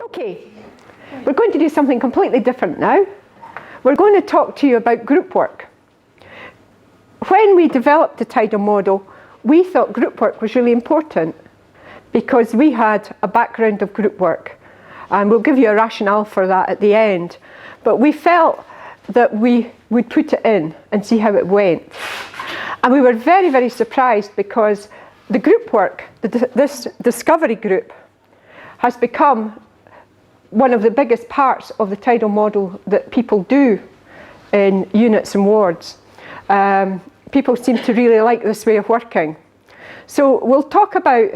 Okay, we're going to do something completely different now. We're going to talk to you about group work. When we developed the Tidal model, we thought group work was really important because we had a background of group work, and we'll give you a rationale for that at the end. But we felt that we would put it in and see how it went. And we were very, very surprised because the group work, this discovery group, has become one of the biggest parts of the Tidal model that people do in units and wards. People seem to really like this way of working. So we'll talk about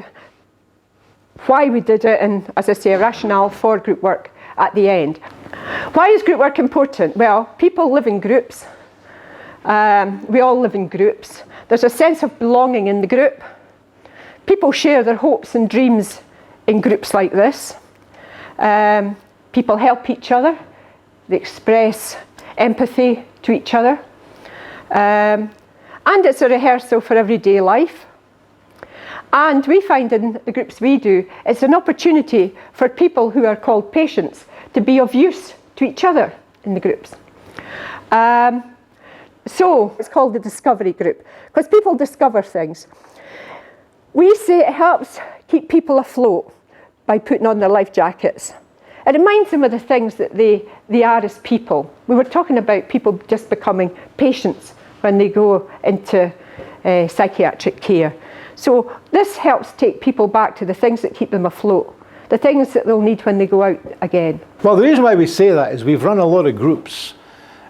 why we did it and, as I say, a rationale for group work at the end. Why is group work important? Well, people live in groups. We all live in groups. There's a sense of belonging in the group. People share their hopes and dreams in groups like this. People help each other. They express empathy to each other. And it's a rehearsal for everyday life. And we find in the groups we do, it's an opportunity for people who are called patients to be of use to each other in the groups. So it's called the discovery group because people discover things. We say it helps keep people afloat by putting on their life jackets. It reminds them of the things that they are as people. We were talking about people just becoming patients when they go into psychiatric care. So this helps take people back to the things that keep them afloat, the things that they'll need when they go out again. Well, the reason why we say that is we've run a lot of groups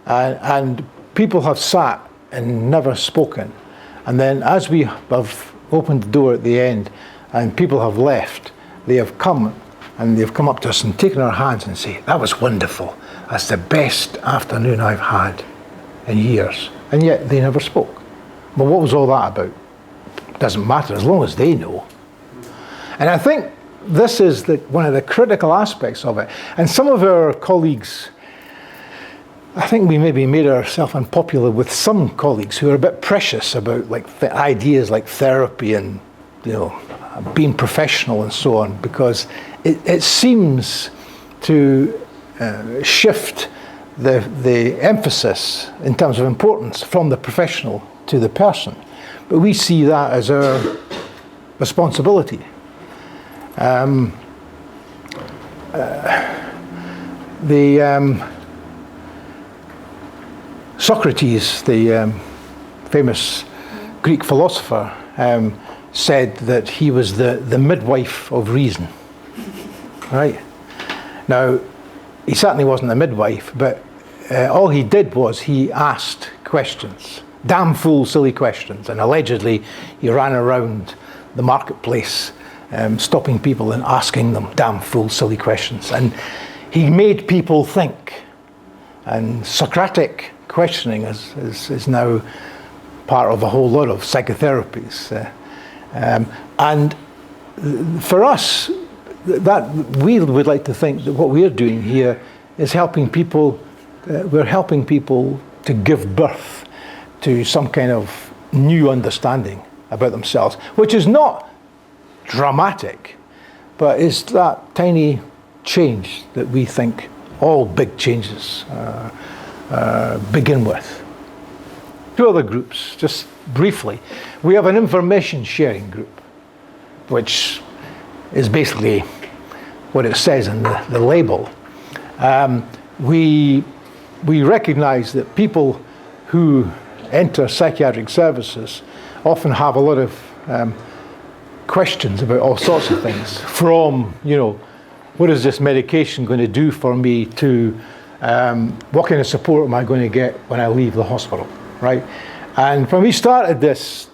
and people have sat and never spoken. And then as we have opened the door at the end and people have left, they have come and they've come up to us and taken our hands and say, "That was wonderful. That's the best afternoon I've had in years." And yet they never spoke. But what was all that about? Doesn't matter as long as they know. And I think this is one of the critical aspects of it. And some of our colleagues, I think we maybe made ourselves unpopular with some colleagues who are a bit precious about ideas like therapy and being professional and so on, because it seems to shift the emphasis in terms of importance from the professional to the person. But we see that as our responsibility. Socrates, the famous Greek philosopher, said that he was the midwife of reason. Right? Now, he certainly wasn't a midwife, but all he did was he asked questions. Damn fool, silly questions. And allegedly, he ran around the marketplace stopping people and asking them damn fool, silly questions. And he made people think. And Socratic questioning is now part of a whole lot of psychotherapies. And for us, that we would like to think that what we're doing here is helping people, we're helping people to give birth to some kind of new understanding about themselves, which is not dramatic, but is that tiny change that we think all big changes begin with. Two other groups, just briefly. We have an information sharing group, which is basically what it says in the label. We recognize that people who enter psychiatric services often have a lot of questions about all sorts of things, from, what is this medication going to do for me, to what kind of support am I going to get when I leave the hospital, right? And when we started this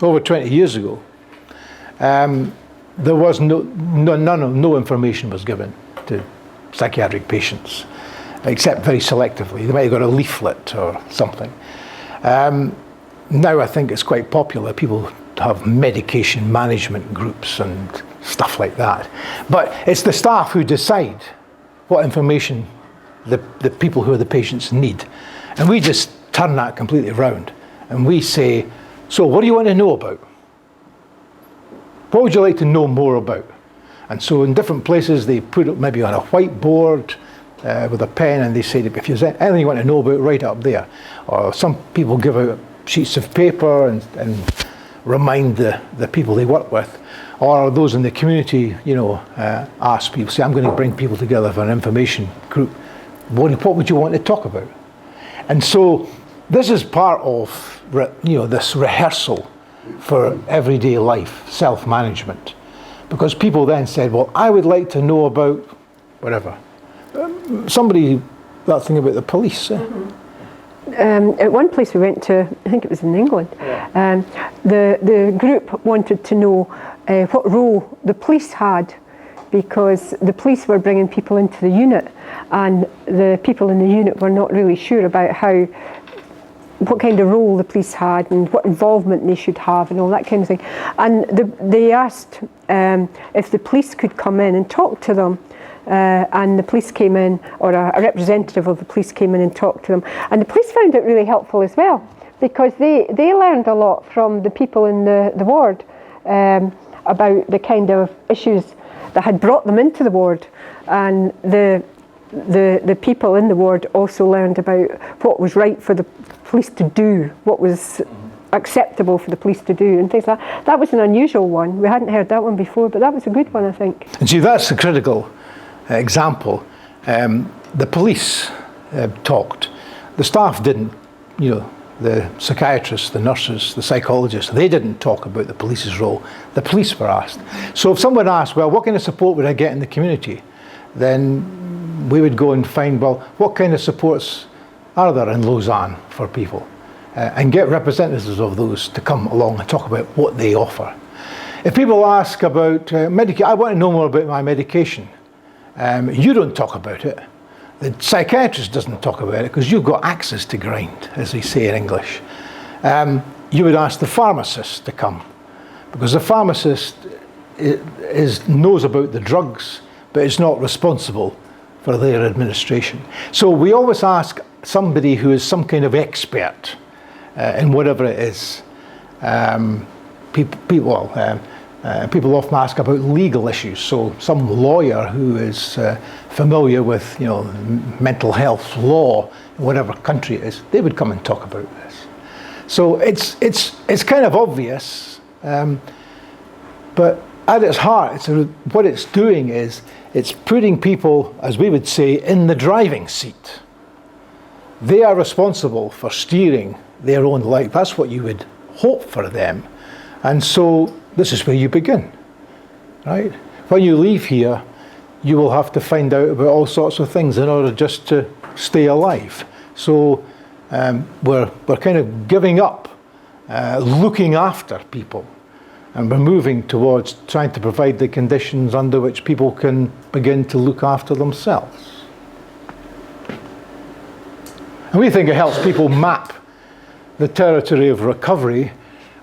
over 20 years ago, there was no information was given to psychiatric patients, except very selectively. They might have got a leaflet or something. Now I think it's quite popular. People have medication management groups and stuff like that. But it's the staff who decide what information the people who are the patients need. And we just turn that completely around. And we say, so what do you want to know about? What would you like to know more about? And so in different places they put it maybe on a whiteboard with a pen, and they say, if there's anything you want to know about, write it up there. Or some people give out sheets of paper and remind the people they work with. Or those in the community, ask people, say, I'm going to bring people together for an information group. What would you want to talk about? And so this is part of this rehearsal for everyday life, self-management. Because people then said, well, I would like to know about whatever. That thing about the police. At one place we went to, I think it was in England, the group wanted to know what role the police had, because the police were bringing people into the unit, and the people in the unit were not really sure about what kind of role the police had and what involvement they should have and all that kind of thing. And they asked if the police could come in and talk to them. And the police came in, or a representative of the police came in and talked to them. And the police found it really helpful as well, because they learned a lot from the people in the ward about the kind of issues that had brought them into the ward. And the people in the ward also learned about what was right for the police to do, what was acceptable for the police to do, and things like that. That was an unusual one. We hadn't heard that one before, but that was a good one, I think. And see, that's the critical example. The police talked. The staff didn't, the psychiatrists, the nurses, the psychologists, they didn't talk about the police's role. The police were asked. So if someone asked, well, what kind of support would I get in the community? Then we would go and find, well, what kind of supports are there in Lausanne for people? And get representatives of those to come along and talk about what they offer. If people ask about medication, I want to know more about my medication. You don't talk about it. The psychiatrist doesn't talk about it because you've got axes to grind, as we say in English. You would ask the pharmacist to come, because the pharmacist knows about the drugs, but is not responsible for their administration. So we always ask somebody who is some kind of expert in whatever it is. People often ask about legal issues. So some lawyer who is familiar with, mental health law in whatever country it is, they would come and talk about this. So it's kind of obvious, but at its heart, what it's doing is it's putting people, as we would say, in the driving seat. They are responsible for steering their own life. That's what you would hope for them. And so this is where you begin, right? When you leave here, you will have to find out about all sorts of things in order just to stay alive. So we're kind of giving up looking after people, and we're moving towards trying to provide the conditions under which people can begin to look after themselves. And we think it helps people map the territory of recovery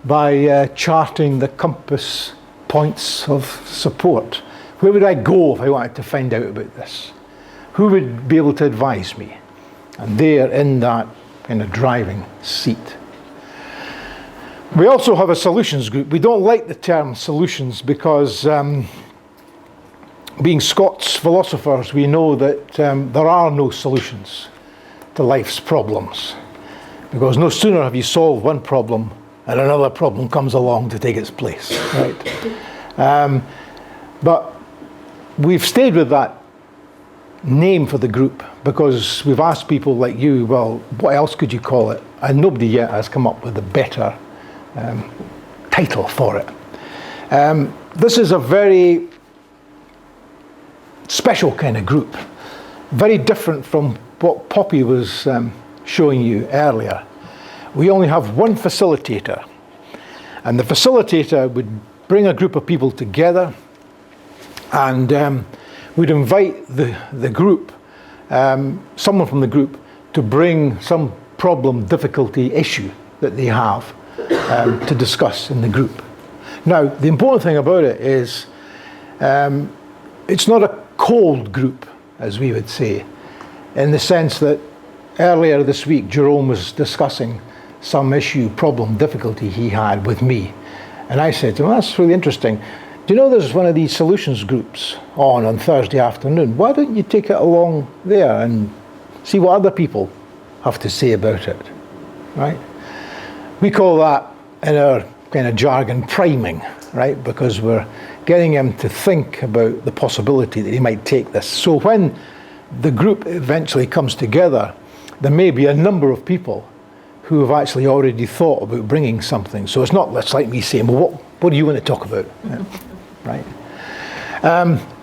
by charting the compass points of support. Where would I go if I wanted to find out about this? Who would be able to advise me? And they're in that kind of driving seat. We also have a solutions group. We don't like the term solutions because being Scots philosophers, we know that there are no solutions to life's problems, because no sooner have you solved one problem and another problem comes along to take its place, right? But we've stayed with that name for the group because we've asked people like you, well, what else could you call it? And nobody yet has come up with a better title for it. This is a very special kind of group, very different from what Poppy was showing you earlier. We only have one facilitator, and the facilitator would bring a group of people together and would invite the group, someone from the group, to bring some problem, difficulty, issue that they have to discuss in the group. Now, the important thing about it is it's not a cold group, as we would say, in the sense that earlier this week Jerome was discussing some issue, problem, difficulty he had with me. And I said to him, that's really interesting. do you know there's one of these solutions groups on Thursday afternoon? Why don't you take it along there and see what other people have to say about it, right? We call that, in our kind of jargon, priming, right? Because we're getting him to think about the possibility that he might take this. So when the group eventually comes together, there may be a number of people who have actually already thought about bringing something. So it's not just like me saying, well, what do you want to talk about? Yeah, right?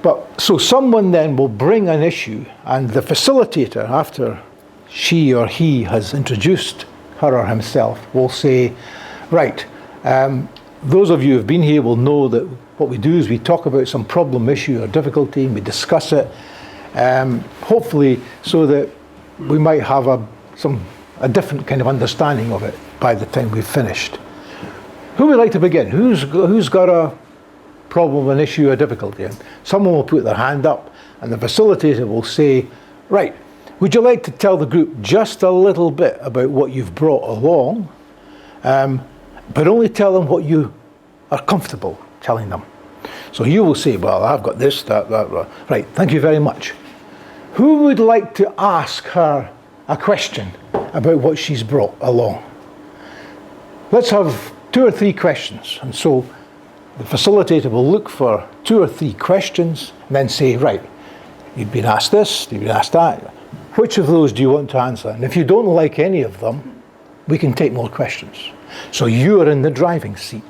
But so someone then will bring an issue, and the facilitator, after she or he has introduced her or himself, will say, right, those of you who have been here will know that what we do is we talk about some problem, issue or difficulty, and we discuss it, hopefully so that we might have a different kind of understanding of it by the time we've finished. Who would like to begin? Who's got a problem, an issue, a difficulty? And someone will put their hand up, and the facilitator will say, right, would you like to tell the group just a little bit about what you've brought along, but only tell them what you are comfortable telling them. So you will say, well, I've got this, that. Right, thank you very much. Who would like to ask her a question about what she's brought along? Let's have 2 or 3 questions. And so the facilitator will look for 2 or 3 questions and then say, right, you've been asked this, you've been asked that. Which of those do you want to answer? And if you don't like any of them, we can take more questions. So you are in the driving seat.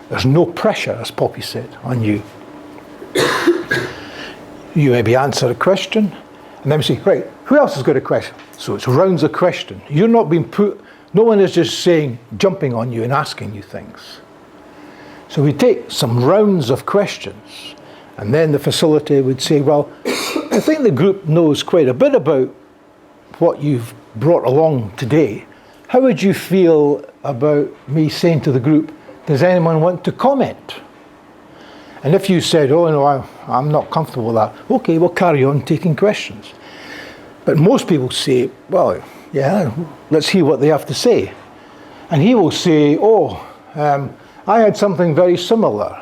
There's no pressure, as Poppy said, on you. You maybe answer a question, and then we say, right, who else has got a question? So it's rounds of question. You're not being put, no one is just saying, jumping on you and asking you things. So we take some rounds of questions, and then the facilitator would say, well, I think the group knows quite a bit about what you've brought along today. How would you feel about me saying to the group, does anyone want to comment? And if you said, oh no, I'm not comfortable with that, okay, we'll carry on taking questions. But most people say, well, yeah, let's hear what they have to say. And he will say, oh, I had something very similar.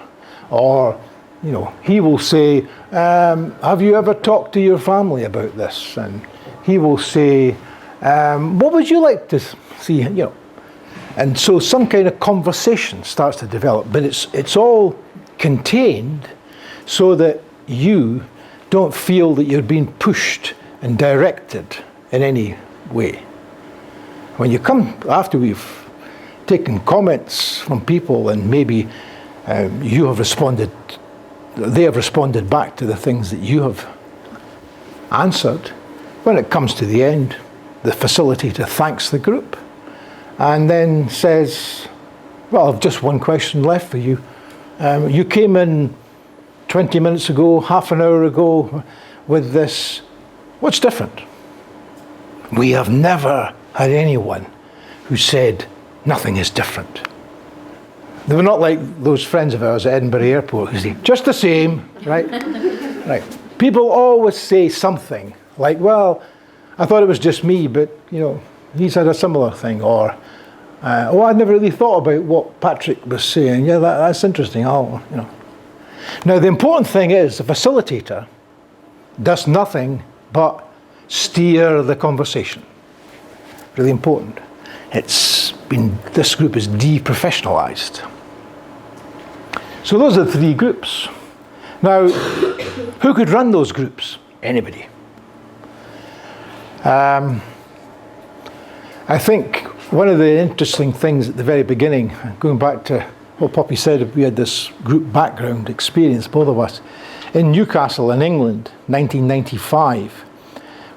Or, you know, he will say, have you ever talked to your family about this? And he will say, what would you like to see, you know? And so some kind of conversation starts to develop, but it's all contained so that you don't feel that you're being pushed and directed in any way. When you come, after we've taken comments from people and maybe you have responded, they have responded back to the things that you have answered, when it comes to the end, the facilitator thanks the group and then says, well, I've just one question left for you. You came in 20 minutes ago, half an hour ago with this. What's different? We have never had anyone who said nothing is different. They were not like those friends of ours at Edinburgh Airport who say, just the same, right? Right. People always say something like, well, I thought it was just me, but, you know, he's had a similar thing. Or, oh, I never really thought about what Patrick was saying. Yeah, that's interesting. You know. Now, the important thing is the facilitator does nothing but steer the conversation. Really important. This group is deprofessionalized. So those are the 3 groups. Now, who could run those groups? Anybody. I think one of the interesting things at the very beginning, going back to what Poppy said, we had this group background experience, both of us, in Newcastle in England, 1995,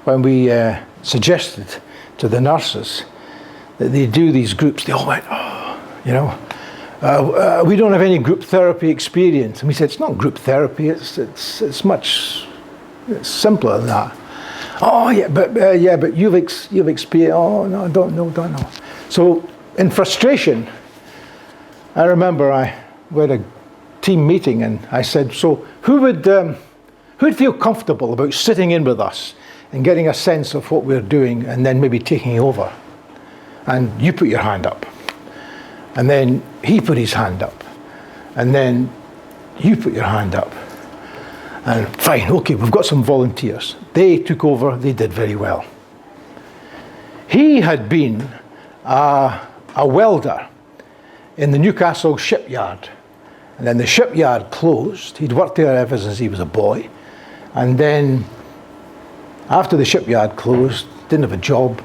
when we suggested to the nurses that they do these groups. They all went, oh, you know, we don't have any group therapy experience. And we said, it's not group therapy, it's much simpler than that. Oh, yeah, but you've experienced, oh, no, don't know. So, in frustration, I remember we had a team meeting and I said, so who'd feel comfortable about sitting in with us and getting a sense of what we're doing and then maybe taking over? And you put your hand up. And then he put his hand up. And then You put your hand up. And fine, okay, we've got some volunteers. They took over, they did very well. He had been a welder in the Newcastle shipyard. And then the shipyard closed. He'd worked there ever since he was a boy. And then after the shipyard closed, didn't have a job.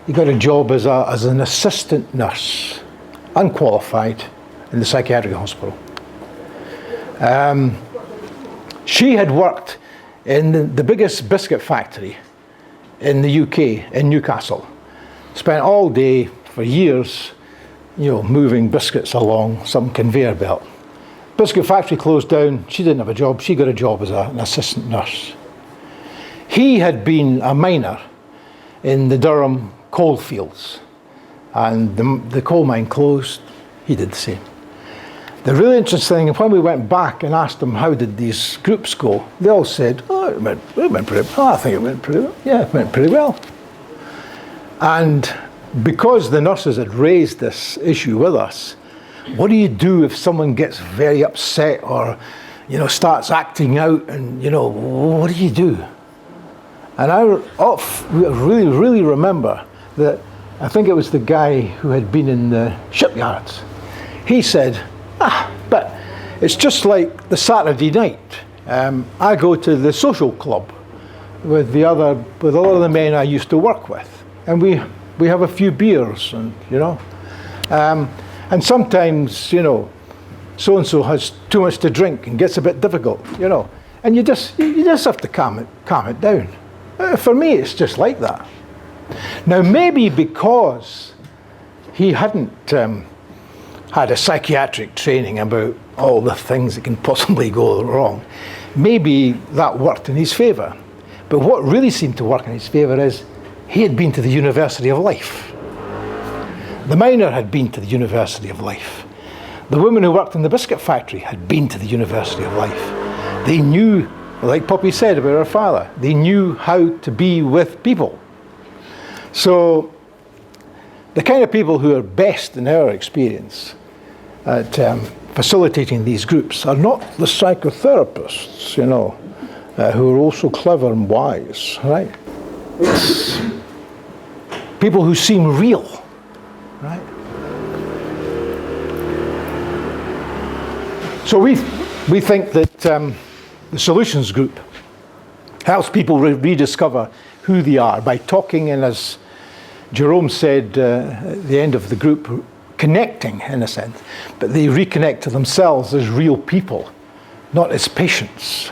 He got a job as an assistant nurse, unqualified, in the psychiatric hospital. She had worked in the biggest biscuit factory in the UK, in Newcastle. Spent all day for years, moving biscuits along some conveyor belt. Biscuit factory closed down. She didn't have a job. She got a job as an assistant nurse. He had been a miner in the Durham coal fields, and the coal mine closed. He did the same. The really interesting thing, when we went back and asked them how did these groups go, they all said, oh, it went pretty well. I think it went pretty well. Yeah, it went pretty well. And because the nurses had raised this issue with us, what do you do if someone gets very upset or, starts acting out, and, what do you do? And I really, really remember that I think it was the guy who had been in the shipyards. He said, but it's just like the Saturday night. I go to the social club with a lot of the men I used to work with, and we have a few beers, and and sometimes so and so has too much to drink and gets a bit difficult, and you just have to calm it down. For me, it's just like that. Now, maybe because he hadn't had a psychiatric training about all the things that can possibly go wrong, maybe that worked in his favour. But what really seemed to work in his favour is he had been to the University of Life. The miner had been to the University of Life. The woman who worked in the biscuit factory had been to the University of Life. They knew, like Poppy said about her father, they knew how to be with people. So the kind of people who are best in our experience at facilitating these groups are not the psychotherapists, who are also clever and wise, right? It's people who seem real, right? So we think that the Solutions group helps people rediscover who they are by talking, and as Jerome said at the end of the group, connecting in a sense, but they reconnect to themselves as real people, not as patients.